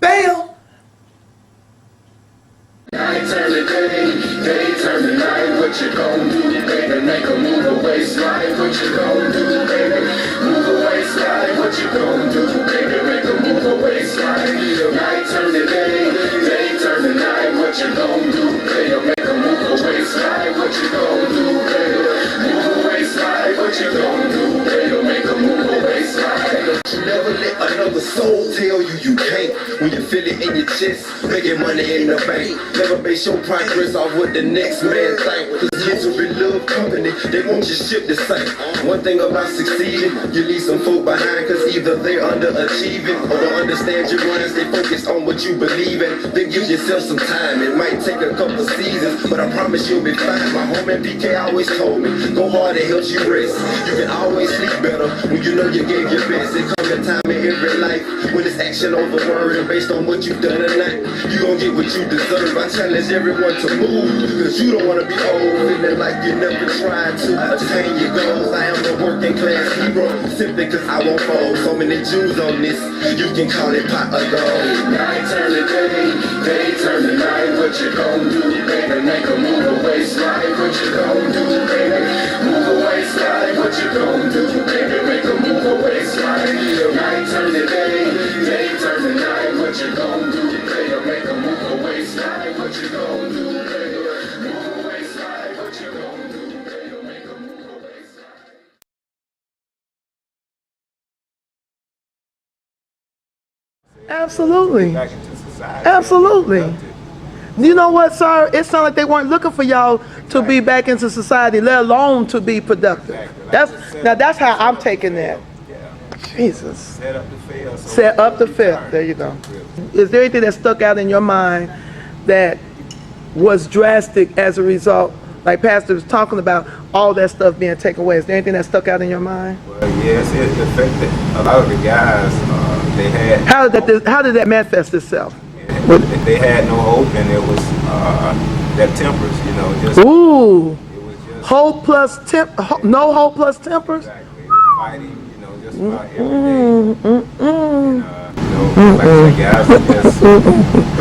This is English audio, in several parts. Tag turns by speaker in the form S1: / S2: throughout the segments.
S1: Bam!
S2: Night turn to day turn to night. What you gon' do, baby? Make a move away, slide. What you gon' do, baby? Move away, slide. What you gon' do, baby? Make a move away, slide. Night turn to day turn to night. What you gon' do, baby? Make a move away, slide. What you gon' do, baby? Move away, slide. What you gon' do, baby? Make a move away, slide.
S3: You never let another soul tell you you can't. When you feel it in your chest, making money in the bank. Never base your progress off what the next man think. Cause misery love company, they want your ship to sink. One thing about succeeding, you leave some folk behind. Cause either they're underachieving or don't understand your mind. Stay focused on what you believe in. Then give yourself some time. It might take a couple seasons, but I promise you'll be fine. My homie PK always told me, go hard, it helps you rest. You can always sleep better when you know you gave your best. It comes a time in every life when it's action over word, and based on what you've done tonight, you gon' get what you deserve. I challenge everyone to move, cause you don't wanna be old, feeling like you never tried to attain your goals. I am the working class hero, simply cause I won't fold. So many Jews on this, you can call it pot of gold.
S2: Night turn to day turn to night. What you gon' do, baby? Make a move away, slide. What you gon' do, baby? Move away, slide. What you gon' do, baby? Make a move away, slide. Night turn to day turn to night. What you gon' do, baby? Make a move away, slide. What you gon' do, baby? Move away, slide. What you gon' do, baby? Make a move away, slide.
S1: Absolutely.
S4: Back into society.
S1: Absolutely. You know what, sir? It sounds like they weren't looking for y'all to be back into society, let alone to be productive.
S4: Exactly.
S1: That's how I'm taking that. Jesus.
S4: Set up to fail. So
S1: Set up to fail. There you go. Is there anything that stuck out in your mind that was drastic as a result? Like Pastor was talking about all that stuff being taken away. Is there anything that stuck out in your mind?
S4: Well, yes, it affected a lot of the guys. They had.
S1: How did that manifest itself?
S4: They had no hope, and it was their tempers, you know. Just,
S1: ooh.
S4: It was just
S1: hope plus no hope plus tempers.
S4: Exactly. Fighting, you know, just about every day. And, like I said, guys were just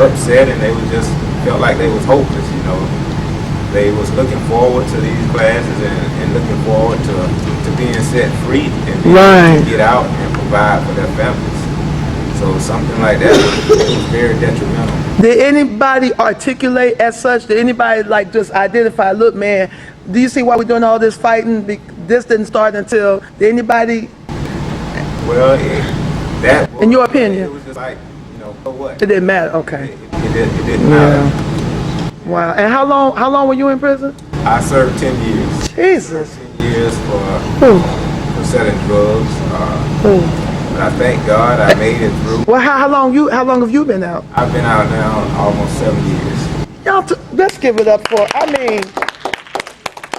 S4: upset, and they just felt like they was hopeless, you know. They was looking forward to these classes and looking forward to being set free and being able to get out and provide for their families. So something like that was very detrimental.
S1: Did anybody articulate as such? Did anybody like just identify, look man, do you see why we're doing all this fighting? This didn't start until, did anybody?
S4: Well, that was,
S1: in your opinion?
S4: It was just like, you know, what?
S1: It didn't matter, okay.
S4: It didn't matter.
S1: Wow, and how long were you in prison?
S4: I served 10 years.
S1: Jesus.
S4: 10 years for selling drugs. But I thank God I made it through.
S1: Well, how long have you been out?
S4: I've been out now almost 7 years.
S1: Y'all, let's give it up for, I mean,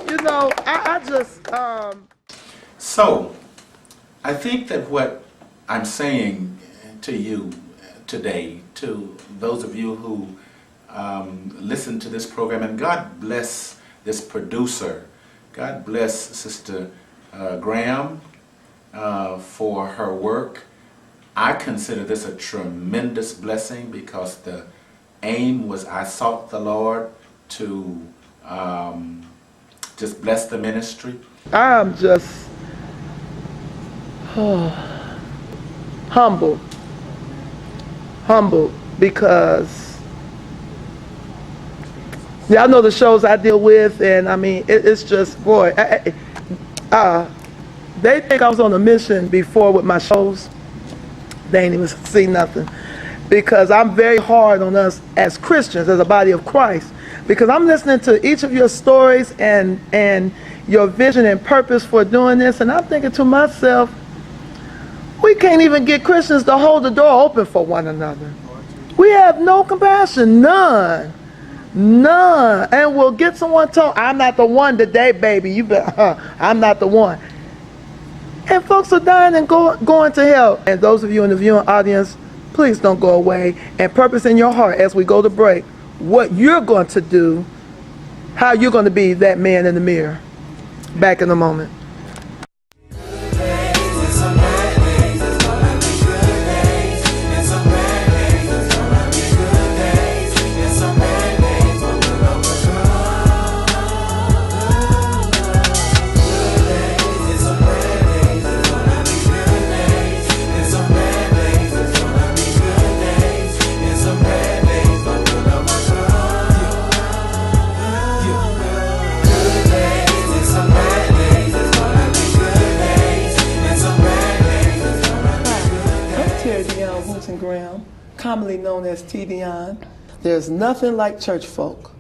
S1: you know, I just,
S5: So, I think that what I'm saying to you today, to those of you who listen to this program, and God bless this producer, God bless Sister Graham, for her work. I consider this a tremendous blessing because the aim was I sought the Lord to just bless the ministry.
S1: I'm just humbled because y'all know the shows I deal with, and I mean it's just, boy, they think I was on a mission before with my shows. They ain't even see nothing. Because I'm very hard on us as Christians, as a body of Christ. Because I'm listening to each of your stories and your vision and purpose for doing this, and I'm thinking to myself, we can't even get Christians to hold the door open for one another. We have no compassion, none. And we'll get someone told, I'm not the one today, baby. I'm not the one. And folks are dying and going to hell. And those of you in the viewing audience, please don't go away. And purpose in your heart as we go to break what you're going to do, how you're going to be that man in the mirror. Back in a moment. commonly known as T-Dionne. There's nothing like church folk,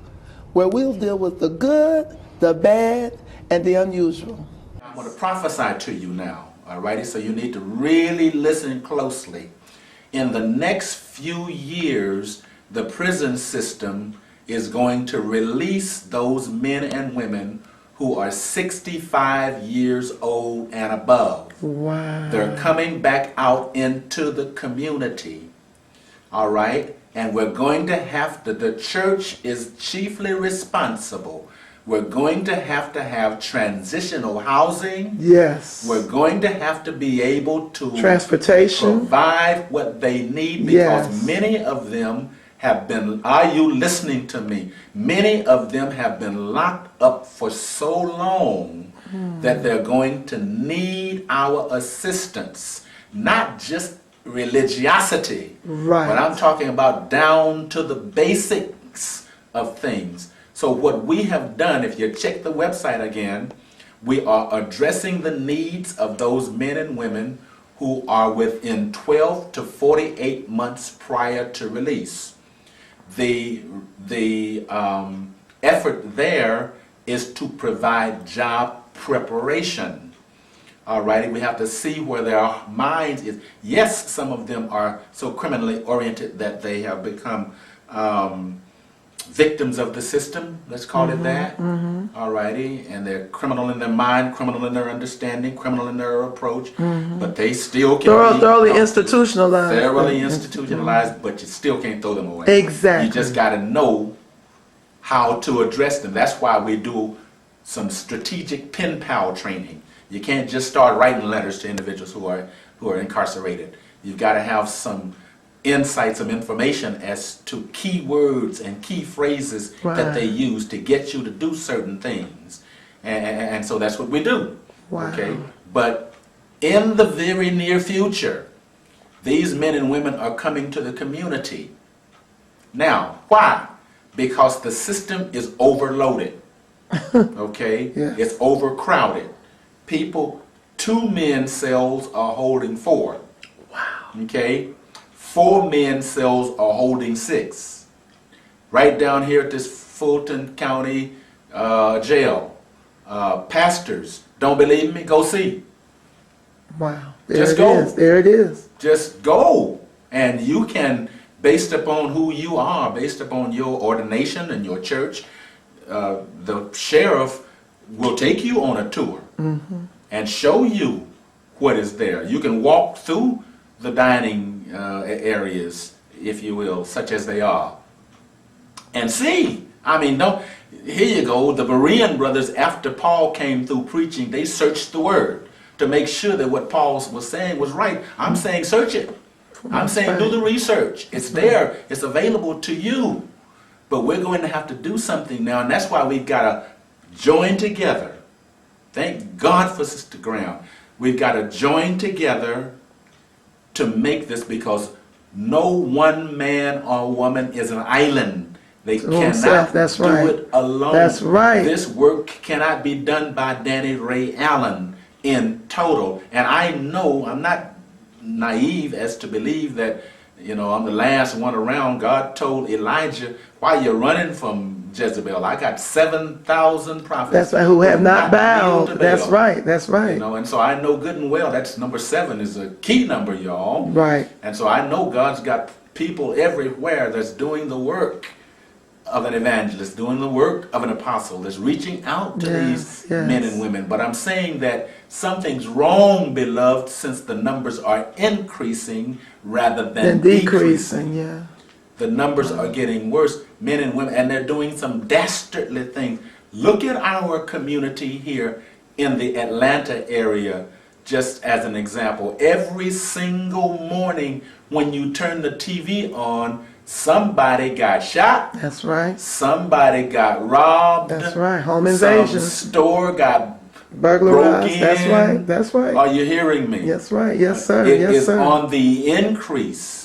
S1: where we'll deal with the good, the bad, and the unusual.
S5: I'm going to prophesy to you now, all righty? So you need to really listen closely. In the next few years, the prison system is going to release those men and women who are 65 years old and above.
S1: Wow.
S5: They're coming back out into the community, all right? And we're going to have to, the church is chiefly responsible. We're going to have transitional housing.
S1: Yes.
S5: We're going to have to be able to
S1: Transportation.
S5: provide what they need, because
S1: Yes.
S5: many of them have been, are you listening to me? Many of them have been locked up for so long that they're going to need our assistance, not just religiosity,
S1: Right.
S5: but I'm talking about down to the basics of things. So what we have done, if you check the website again, we are addressing the needs of those men and women who are within 12 to 48 months prior to release. The effort there is to provide job preparation. All righty, we have to see where their minds is. Yes, some of them are so criminally oriented that they have become victims of the system, let's call it that. All righty, and they're criminal in their mind, criminal in their understanding, criminal in their approach, but they still can be
S1: Thoroughly institutionalized.
S5: thoroughly institutionalized, but you still can't throw them away.
S1: Exactly.
S5: You just got to know how to address them. That's why we do some strategic pen pal training. You can't just start writing letters to individuals who are incarcerated. You've got to have some insight, some information as to key words and key phrases that they use to get you to do certain things. And so that's what we do.
S1: Wow.
S5: Okay? But in the very near future, these men and women are coming to the community. Now, why? Because the system is overloaded. Okay?
S1: Yeah.
S5: It's overcrowded. People, 2 men cells are holding 4.
S1: Wow.
S5: Okay? 4 men cells are holding 6. Right down here at this Fulton County jail. Pastors, don't believe me? Go see.
S1: Wow. There
S5: Just
S1: it
S5: go.
S1: is. There it is.
S5: Just go. And you can, based upon who you are, based upon your ordination and your church, the sheriff will take you on a tour and show you what is there. You can walk through the dining areas, if you will, such as they are, and see. I mean, here you go. The Berean brothers, after Paul came through preaching, they searched the word to make sure that what Paul was saying was right. I'm saying search it. I'm saying do the research. It's there. It's available to you. But we're going to have to do something now, and that's why we've got to join together. Thank God for Sister Graham. We've got to join together to make this, because no one man or woman is an island. They cannot
S1: That's
S5: do
S1: right.
S5: it alone.
S1: That's right.
S5: This work cannot be done by Danny Ray Allen in total. And I know, I'm not naive as to believe that, you know, I'm the last one around. God told Elijah, while you're running from Jezebel, I got 7,000 prophets.
S1: That's right. Who have not bowed.
S5: to
S1: That's
S5: Baal.
S1: right. That's right.
S5: You know, and so I know good and well that's number 7 is a key number, y'all.
S1: Right.
S5: And so I know God's got people everywhere that's doing the work of an evangelist, doing the work of an apostle, that's reaching out to these men and women. But I'm saying that something's wrong, beloved, since the numbers are increasing rather than decreasing.
S1: Yeah.
S5: The numbers are getting worse, men and women, and they're doing some dastardly things. Look at our community here in the Atlanta area, just as an example. Every single morning when you turn the TV on, somebody got shot.
S1: That's right.
S5: Somebody got robbed.
S1: That's right. Home invasion.
S5: Some store got
S1: burglarized.
S5: broke
S1: That's
S5: in.
S1: right. That's right.
S5: Are you hearing me?
S1: That's right. Yes, sir.
S5: It
S1: Yes,
S5: is
S1: sir.
S5: on the increase.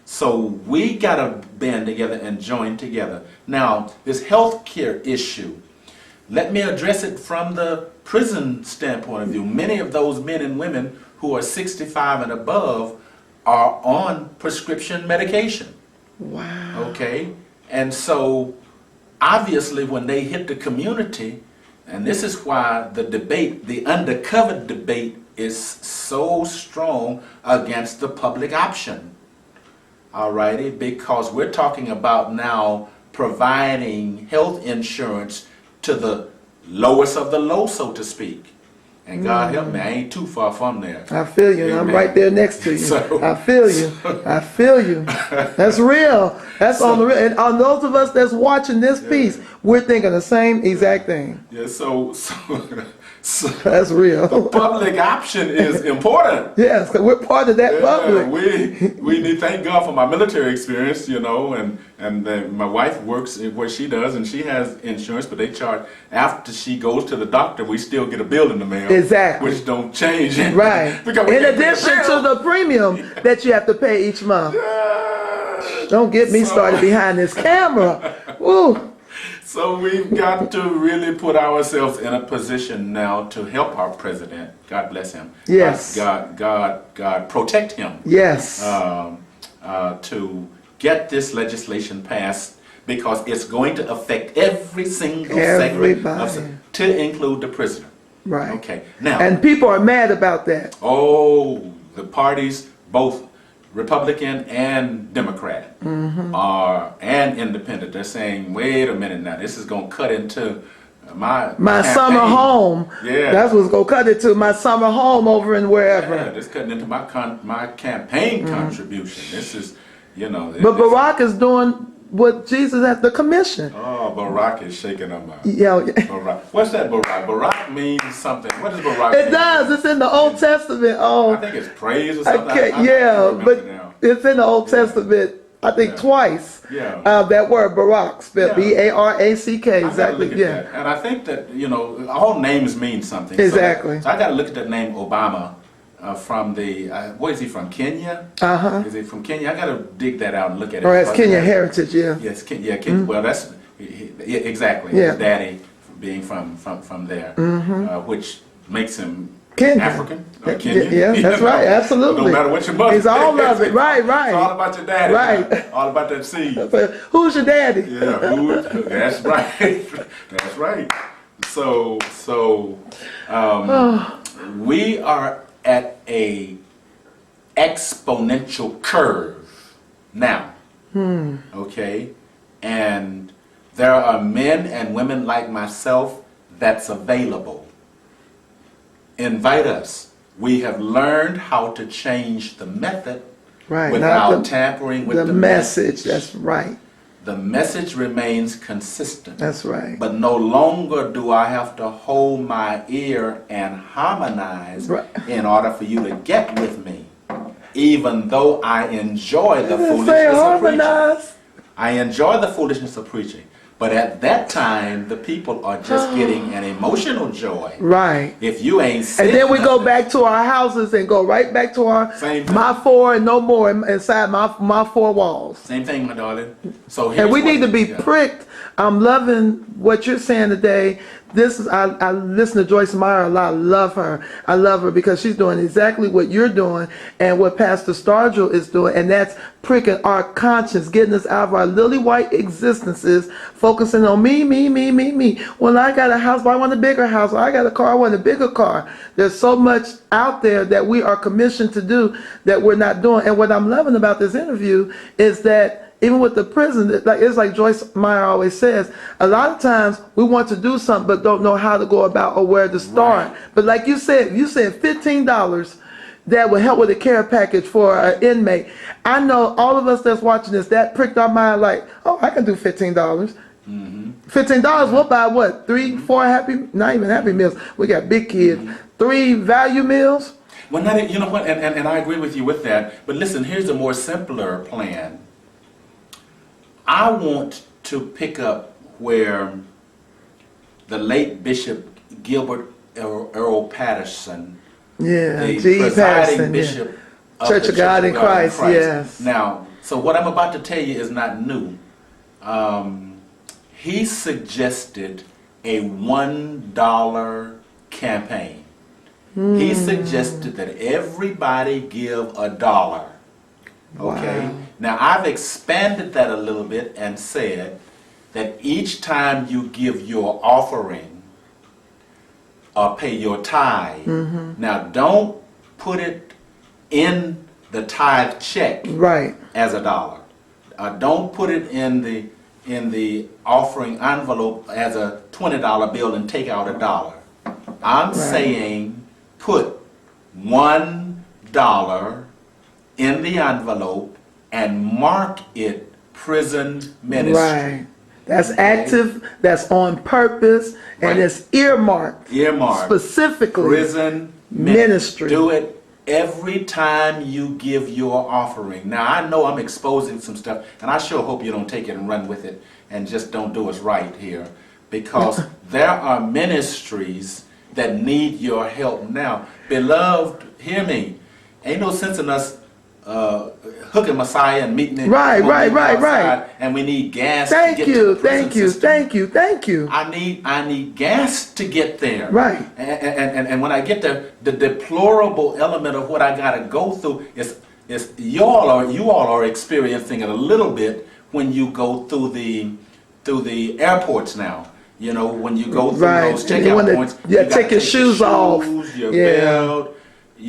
S5: So we got to band together and join together. Now, this health care issue, let me address it from the prison standpoint of view. Many of those men and women who are 65 and above are on prescription medication.
S1: Wow.
S5: Okay? And so, obviously, when they hit the community, and this is why the debate, the undercover debate, is so strong against the public option. Alrighty? Because we're talking about now providing health insurance to the lowest of the low, so to speak. And God help me, I ain't too far from there.
S1: I feel you, and I'm
S5: Amen.
S1: right there next to you.
S5: So-
S1: I feel you. I feel you. That's real. That's on the real. And on those of us that's watching this piece, we're thinking the same exact thing.
S5: Yeah, so
S1: That's real.
S5: public option is important.
S1: Yes, 'cause we're part of that
S5: Yeah,
S1: public.
S5: we need thank God for my military experience, you know, and my wife works where she does, and she has insurance, but they charge after she goes to the doctor. We still get a bill in the mail,
S1: Exactly.
S5: which don't change,
S1: Right.
S5: because we
S1: In
S5: can't pay
S1: addition
S5: bill.
S1: to the premium that you have to pay each month. Don't get me started behind this camera. Woo.
S5: So we've got to really put ourselves in a position now to help our president. God bless him.
S1: Yes.
S5: God protect him.
S1: Yes.
S5: To get this legislation passed, because it's going to affect every single
S1: Everybody.
S5: segment, to include the prisoner.
S1: Right.
S5: Okay. Now,
S1: And people are mad about that.
S5: the parties, both Republican and Democrat, and Independent, they're saying, wait a minute now, this is going to cut into my campaign.
S1: Summer home.
S5: Yeah.
S1: That's what's going to cut it to. My summer home over in wherever.
S5: Yeah, this cutting into my campaign contribution. This is, you know.
S1: But Barack is doing what Jesus has the commission.
S5: Oh, Barack is shaking them out.
S1: Yeah.
S5: Barack. What's that, Barack? Barack means something. What does Barack mean?
S1: It does. It's in the Old Testament.
S5: I
S1: Oh,
S5: think it's praise or something.
S1: okay.
S5: I
S1: Yeah,
S5: can't remember
S1: but
S5: now.
S1: it's in the Old Testament. I think
S5: Yeah.
S1: twice.
S5: Yeah.
S1: That word Barack, spelled
S5: Yeah.
S1: B-A-R-A-C-K.
S5: I gotta
S1: Exactly.
S5: look at
S1: Yeah.
S5: that. And I think that, you know, all names mean something.
S1: Exactly.
S5: So I got to look at that name Obama from the, where is he from? Kenya?
S1: Uh-huh.
S5: Is he from Kenya? I got to dig that out and look at it.
S1: Or as
S5: Because
S1: Kenya
S5: that-
S1: heritage, yeah.
S5: Yes, Kenya. Well, that's yeah, exactly.
S1: Yeah.
S5: His daddy being from there, which makes him
S1: Kenya.
S5: African. Or
S1: Yeah,
S5: Kenyan.
S1: yeah,
S5: You
S1: that's
S5: know?
S1: right, absolutely.
S5: No matter what your mother
S1: It's all
S5: is.
S1: of it, right, right.
S5: It's all about your daddy.
S1: Right.
S5: All about that seed.
S1: So, who's your daddy?
S5: Yeah, that's right. That's right. So we are at a exponential curve now. Okay? And there are men and women like myself that's available. Invite us. We have learned how to change the method
S1: Right,
S5: without
S1: not
S5: tampering with
S1: the
S5: the
S1: message. That's right.
S5: The message remains consistent.
S1: That's right.
S5: But no longer do I have to hold my ear and harmonize
S1: Right.
S5: in order for you to get with me. Even though I enjoy the
S1: Say
S5: foolishness of preaching.
S1: harmonize.
S5: I enjoy the foolishness of preaching. But at that time, the people are just getting an emotional joy.
S1: Right.
S5: If you ain't
S1: And
S5: sitting
S1: then we
S5: up
S1: go
S5: there-
S1: back to our houses and go right back to our
S5: Same thing.
S1: my four and no more inside my four walls.
S5: Same thing, my darling. So
S1: And we
S5: here's
S1: need to
S5: what-
S1: be
S5: yeah.
S1: pricked. I'm loving what you're saying today. This is I listen to Joyce Meyer a lot. I love her. I love her because she's doing exactly what you're doing and what Pastor Stargell is doing, and that's pricking our conscience, getting us out of our lily white existences, focusing on me. Well, I got a house, but I want a bigger house. Or I got a car, I want a bigger car. There's so much out there that we are commissioned to do that we're not doing. And what I'm loving about this interview is that even with the prison, it's like Joyce Meyer always says, a lot of times we want to do something but don't know how to go about or where to start.
S5: Right.
S1: But like you said $15 that would help with a care package for an inmate. I know all of us that's watching this, that pricked our mind like, oh, I can do $15. $15, we'll buy what? 3, 4 not even happy meals. We got big kids. 3 value meals.
S5: Well, not, you know what, and I agree with you with that. But listen, here's a more simpler plan. I want to pick up where the late Bishop Gilbert Earl Patterson,
S1: Yeah,
S5: the
S1: G.
S5: presiding
S1: Patterson.
S5: bishop
S1: Yeah.
S5: of
S1: Church
S5: the
S1: of God in Christ, yes.
S5: Now, so what I'm about to tell you is not new. He suggested a $1 campaign. He suggested that everybody give $1. Okay?
S1: Wow.
S5: Now, I've expanded that a little bit and said that each time you give your offering or pay your tithe, now don't put it in the tithe check
S1: Right.
S5: as $1. Don't put it in the offering envelope as a $20 bill and take out $1. I'm saying put $1 in the envelope and mark it prison ministry.
S1: Right. That's active, that's on purpose, and
S5: Right.
S1: it's earmarked.
S5: Earmarked.
S1: Specifically.
S5: Prison
S1: Ministry.
S5: Do it every time you give your offering. Now, I know I'm exposing some stuff, and I sure hope you don't take it and run with it and just don't do us right here, because there are ministries that need your help now. Beloved, hear me. Ain't no sense in us hooking Messiah and meeting him.
S1: Right.
S5: And we need gas
S1: Thank
S5: to get to
S1: you,
S5: the prison
S1: thank you,
S5: system.
S1: thank you.
S5: I need gas to get there.
S1: Right.
S5: And when I get the deplorable element of what I gotta go through is you all are experiencing it a little bit when you go through the airports now. You know, when you go through
S1: Right.
S5: those
S1: And you
S5: checkout
S1: wanna-
S5: points,
S1: yeah,
S5: you gotta
S1: take your shoes off.
S5: your
S1: Yeah.
S5: belt.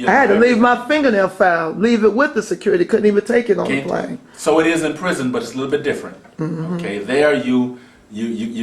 S1: I had to leave my fingernail file, leave it with the security, couldn't even take it on the
S5: Can't-
S1: plane.
S5: So it is in prison, but it's a little bit different. Okay, there you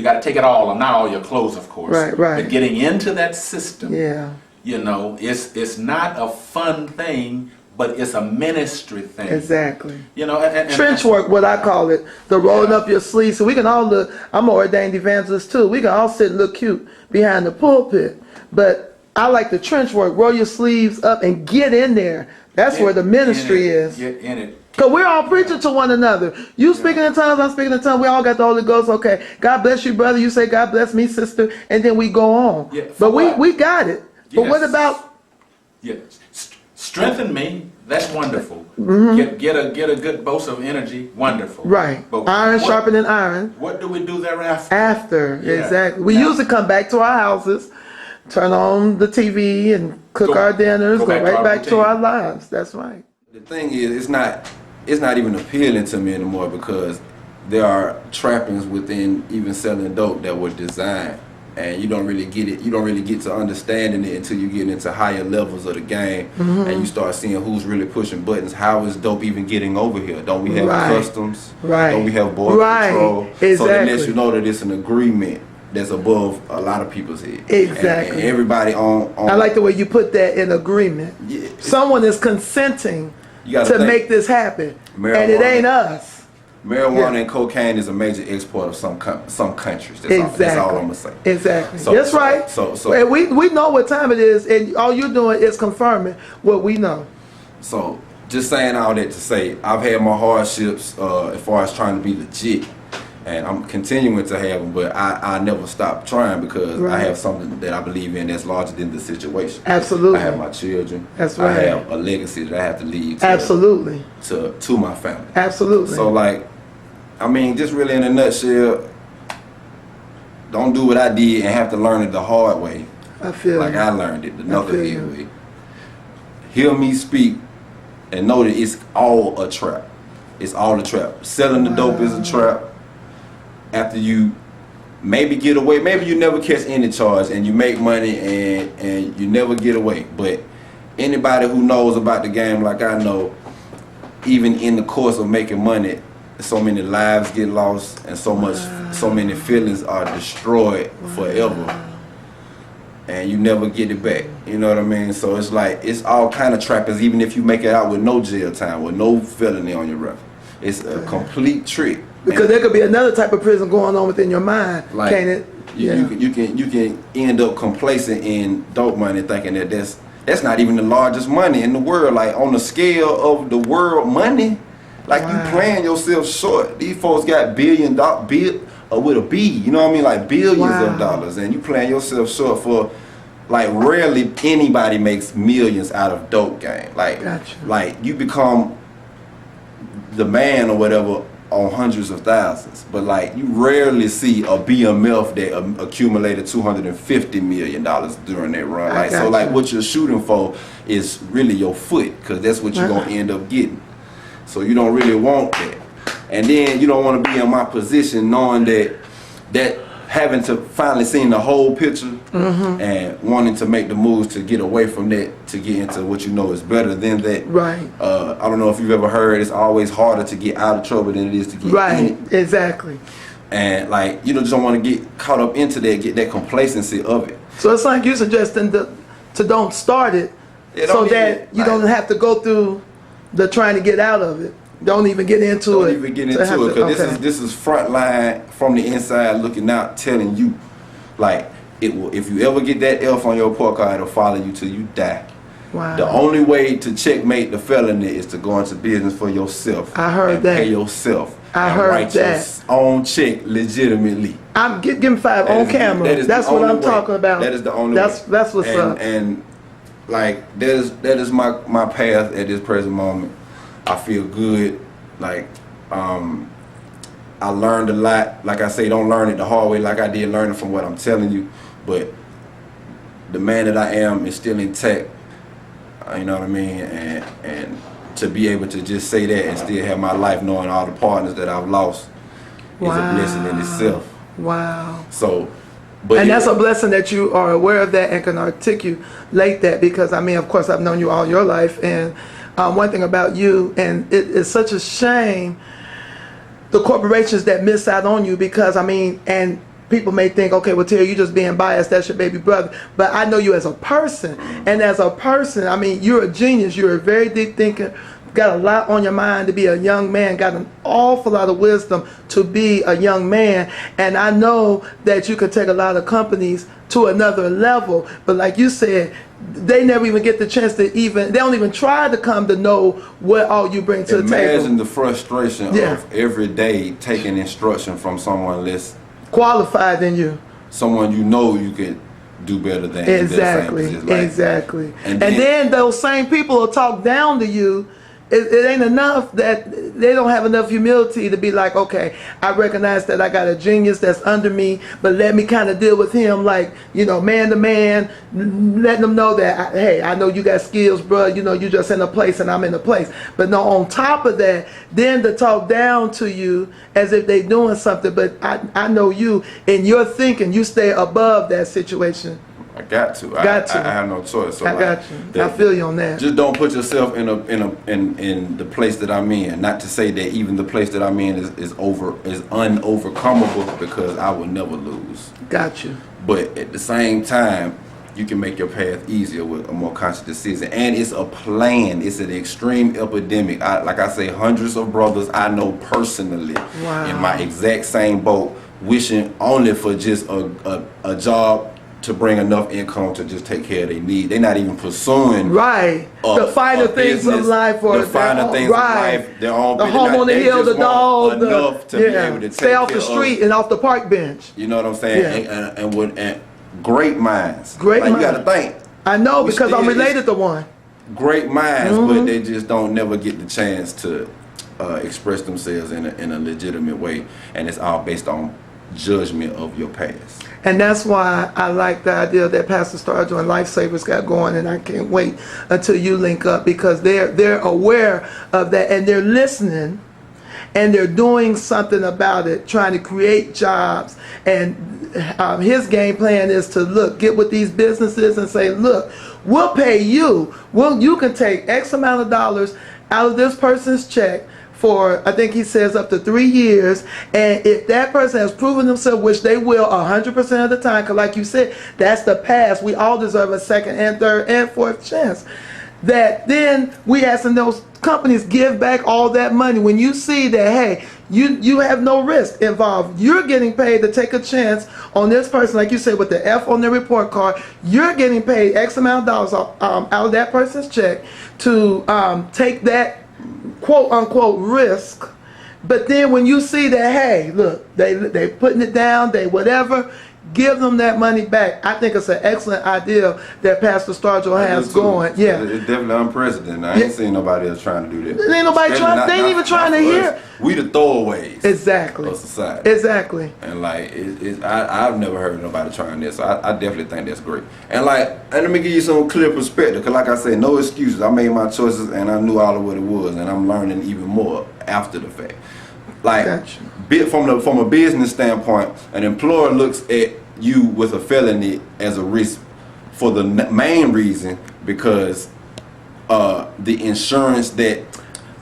S5: got to take it all, not all your clothes, of course.
S1: Right.
S5: But getting into that system,
S1: Yeah.
S5: you know, it's not a fun thing, but it's a ministry thing.
S1: Exactly.
S5: You know, and
S1: Trench work, what I call it, the rolling up your sleeves. So we can all look, I'm an ordained evangelist too. We can all sit and look cute behind the pulpit. But I like the trench work, roll your sleeves up and get in there. That's where the ministry is.
S5: Get in it.
S1: Because we're all preaching to one another. You speaking in tongues, I'm speaking in tongues. We all got the Holy Ghost. Okay, God bless you, brother. You say, God bless me, sister. And then we go on.
S5: Yeah,
S1: but
S5: for what?
S1: we got it. But what
S5: Yes.
S1: about...
S5: Yeah, strengthen me. That's wonderful. Get a good dose of energy. Wonderful.
S1: Right.
S5: But
S1: Iron
S5: what-
S1: sharpening iron.
S5: What do we do thereafter?
S1: After,
S5: Yeah.
S1: exactly. We
S5: Now-
S1: usually come back to our houses, turn on the TV and cook
S5: Go-
S1: our dinners,
S5: go
S1: go
S5: back to
S1: right
S5: our
S1: back to
S5: routine.
S1: our lives. That's right.
S6: The thing is, it's not even appealing to me anymore because there are trappings within even selling dope that were designed, and you don't really get it. You don't really get to understanding it until you get into higher levels of the game, and you start seeing who's really pushing buttons. How is dope even getting over here? Don't we have
S1: Right.
S6: customs?
S1: Right.
S6: Don't we have border
S1: Right.
S6: control? So that
S1: Exactly.
S6: lets you know that it's an agreement that's above a lot of people's head.
S1: Exactly.
S6: And everybody on.
S1: I like the way you put that in agreement.
S6: Yeah, it's-
S1: Someone is consenting
S6: You gotta
S1: to
S6: think.
S1: make this happen.
S6: Marijuana.
S1: And it ain't us.
S6: Marijuana
S1: Yeah.
S6: and cocaine is a major export of some countries. That's
S1: Exactly.
S6: all I'm gonna say.
S1: Exactly.
S6: So-
S1: That's
S6: so-
S1: right.
S6: so-
S1: And we know what time it is, and all you're doing is confirming what we know.
S6: So just saying all that to say, I've had my hardships as far as trying to be legit, and I'm continuing to have them, but I never stop trying because I
S1: Right.
S6: have something that I believe in that's larger than the situation.
S1: Absolutely.
S6: I have my children.
S1: That's
S6: I
S1: right.
S6: have a legacy that I have to leave to,
S1: Absolutely.
S6: to my family.
S1: Absolutely.
S6: So like, I mean, just really in a nutshell, don't do what I did and have to learn it the hard way.
S1: I feel
S6: Like
S1: you.
S6: I learned it, the
S1: feel
S6: knucklehead
S1: you.
S6: way. Hear me speak and know that it's all a trap. It's all a trap. Selling the dope is a trap. After you maybe get away, maybe you never catch any charge and you make money and you never get away. But anybody who knows about the game like I know, even in the course of making money, so many lives get lost and so many feelings are destroyed forever. And you never get it back. You know what I mean? So it's like, it's all kind of trappings, even if you make it out with no jail time, with no felony on your record. It's a complete trick.
S1: Because there could be another type of prison going on within your mind,
S6: Like,
S1: can't it?
S6: You can end up complacent in dope money, thinking that that's not even the largest money in the world. Like on the scale of the world money, like you playing yourself short. These folks got with a B, you know what I mean? Like billions of dollars, and you playing yourself short for. Like rarely anybody makes millions out of dope game. Like,
S1: Gotcha.
S6: like you become the man or whatever on hundreds of thousands, but like you rarely see a BMF that accumulated $250 million during that run. Like so, like what you're shooting for is really your foot, because that's what you're gonna end up getting. So you don't really want that. And then you don't want to be in my position knowing that having to finally seen the whole picture and wanting to make the moves to get away from that to get into what you know is better than that.
S1: Right.
S6: I don't know if you've ever heard, it's always harder to get out of trouble than it is to get in it.
S1: Exactly.
S6: And like, you know, just don't want to get caught up into that, get that complacency of it.
S1: So it's like you suggesting to don't start it so that you don't have to go through the trying to get out of it. Don't even get into it.
S6: Don't even get into it, because this is front line from the inside looking out, telling you, like, it will. If you ever get that F on your report card, it'll follow you till you die.
S1: Wow.
S6: The only way to checkmate the felony is to go into business for yourself.
S1: I heard
S6: and
S1: that.
S6: Pay yourself.
S1: I
S6: and
S1: heard
S6: write
S1: that.
S6: your own check legitimately.
S1: I'm give me 5 on camera. That's what I'm talking about.
S6: That is the only way.
S1: That's what's up.
S6: And like that is my path at this present moment. I feel good. Like I learned a lot. Like I say, don't learn it the hard way like I did learning from what I'm telling you. But the man that I am is still intact. You know what I mean? And to be able to just say that and still have my life knowing all the partners that I've lost is a blessing in itself.
S1: Wow.
S6: So, but
S1: and that's a blessing that you are aware of that and can articulate that, because I mean, of course, I've known you all your life, and one thing about you, and it is such a shame, the corporations that miss out on you, because I mean, and people may think, okay, well, Terri, you just being biased, that's your baby brother. But I know you as a person, and as a person, I mean, you're a genius. You're a very deep thinker, got a lot on your mind to be a young man, got an awful lot of wisdom to be a young man. And I know that you could take a lot of companies to another level. But like you said, they never even get the chance to they don't even try to come to know what all you bring to the table.
S6: Imagine the frustration of every day taking instruction from someone less
S1: qualified than you.
S6: Someone you know you could do better than.
S1: Exactly, exactly. And
S6: then,
S1: then those same people will talk down to you. It ain't enough that they don't have enough humility to be like, okay, I recognize that I got a genius that's under me, but let me kind of deal with him like, you know, man to man, letting them know that, hey, I know you got skills, bro, you know, you just in a place and I'm in a place. But no, on top of that, then to talk down to you as if they doing something. But I know you, in your thinking, you stay above that situation.
S6: I got to. I have no choice. So
S1: I got you. I feel you on that.
S6: Just don't put yourself in the place that I'm in. Not to say that even the place that I'm in is unovercomable, because I will never lose.
S1: Got you.
S6: But at the same time, you can make your path easier with a more conscious decision. And it's a plan. It's an extreme epidemic. Like I say, hundreds of brothers I know personally in my exact same boat, wishing only for just a job to bring enough income to just take care of their needs. They're not even pursuing
S1: the finer things of life, or
S6: the finer things of life. Their own
S1: the home on the hill, the dog,
S6: enough to be able to
S1: stay off the street and off the park bench.
S6: You know what I'm saying? And great minds.
S1: Great minds.
S6: You got to think.
S1: I know, because I'm related to one.
S6: Great minds, but they just don't never get the chance to express themselves in a legitimate way, and it's all based on judgment of your past.
S1: And that's why I like the idea that Pastor Stargell and Lifesavers got going, and I can't wait until you link up, because they're aware of that, and they're listening, and they're doing something about it, trying to create jobs. And his game plan is to get with these businesses and say, look, we'll pay you. You can take X amount of dollars out of this person's check for, I think he says, up to 3 years, and if that person has proven themselves, which they will 100% of the time, because like you said, that's the past. We all deserve a second and third and fourth chance. That then we asking those companies give back all that money. When you see that, hey, you have no risk involved, you're getting paid to take a chance on this person, like you said, with the F on their report card, you're getting paid X amount of dollars out of that person's check to take that quote unquote risk. But then when you see that, hey, look, they putting it down, they whatever, give them that money back. I think it's an excellent idea that Pastor Stargell has going. Yeah.
S6: It's definitely unprecedented. I ain't seen nobody else trying to do that.
S1: There ain't nobody trying. They ain't even trying to hear.
S6: We the throwaways.
S1: Exactly.
S6: Of society.
S1: Exactly.
S6: And like, I've never heard of nobody trying this. So I definitely think that's great. And like, and let me give you some clear perspective. Cause like I said, no excuses. I made my choices and I knew all of what it was, and I'm learning even more after the fact. Like,
S1: Gotcha.
S6: From a business standpoint, an employer looks at you with a felony as a risk for the main reason because the insurance that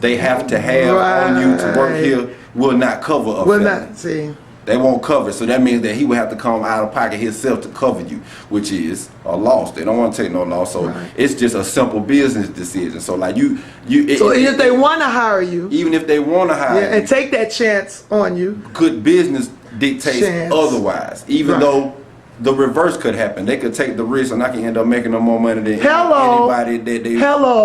S6: they have to have on you to work here will not cover a felony.
S1: Not see.
S6: They won't cover it, so that means that he would have to come out of pocket himself to cover you, which is a loss. They don't want to take no loss, so it's just a simple business decision. So like so
S1: if they want to hire you,
S6: even if they want to hire you,
S1: and take that chance on you,
S6: good business dictates otherwise. Even though the reverse could happen, they could take the risk, and I can end up making them more money than anybody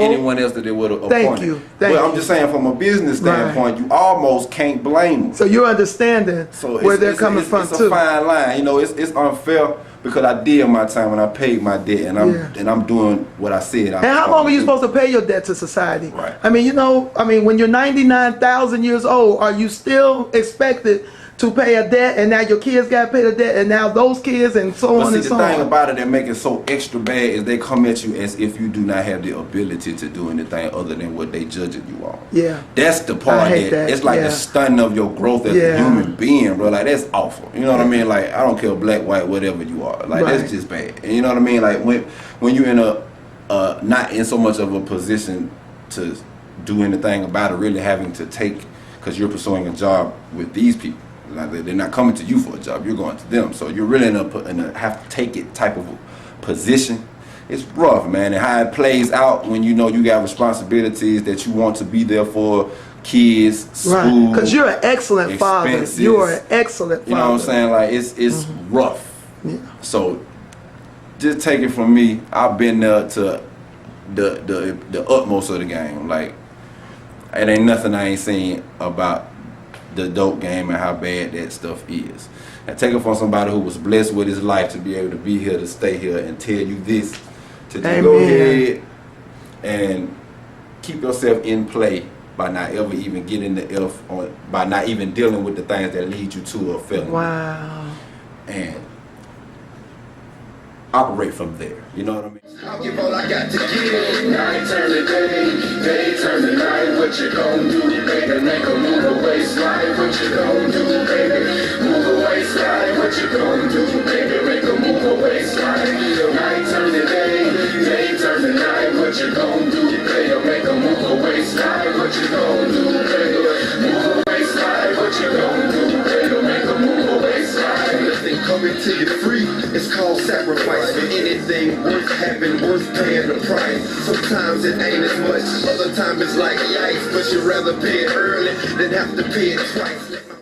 S6: anyone else that they would have appointed. But I'm just saying, from a business standpoint, you almost can't blame them.
S1: So you're understanding where they're coming from
S6: it's
S1: too.
S6: It's a fine line, you know. It's unfair because I did my time and I paid my debt, and I'm doing what I said.
S1: And how long are you supposed to pay your debt to society?
S6: Right.
S1: I mean, when you're 99,000 years old, are you still expected to pay a debt, and now your kids got to pay the debt, and now those kids, and so on and so on?
S6: The thing about it that make it so extra bad is they come at you as if you do not have the ability to do anything other than what they judging you on.
S1: Yeah.
S6: That's the part that it's like the stunning of your growth as a human being, bro. Like, that's awful. You know what I mean? Like, I don't care black, white, whatever you are. Like, that's just bad. And you know what I mean? Like, when you're in not in so much of a position to do anything about it, really having to take, because you're pursuing a job with these people. Like, they're not coming to you for a job, you're going to them. So you're really in a have to take it type of position. It's rough, man. And how it plays out when you know you got responsibilities that you want to be there for, kids, school.
S1: Because you're an excellent father. You are an excellent father.
S6: You know what I'm saying? Like, it's rough. Yeah. So just take it from me. I've been there to the utmost of the game. Like, it ain't nothing I ain't seen about the dope game and how bad that stuff is. And take it from somebody who was blessed with his life to be able to be here, to stay here, and tell you this, to just go ahead and keep yourself in play by not ever even getting the or by not even dealing with the things that lead you to a felony.
S1: Wow.
S6: And operate from there. You know what I mean?
S3: I'll give all I got to give.
S2: Night turn to day turn to night. What you gon' do, baby? Make a move away, slide. What you gon' do, baby? Move away, slide. What you gon' do, baby? Make a move away, slide. Night turn to day turn to night. What you gon' do, baby? Make a move away, slide. What you gon' do, baby? Move away, slide. What you gon' do, baby? Make a move away, slide.
S3: Nothing coming to you free. It's called sacrifice. For anything worth having, worth paying the price. Sometimes it ain't as much, other times it's like yikes. But you'd rather pay it early than have to pay it twice.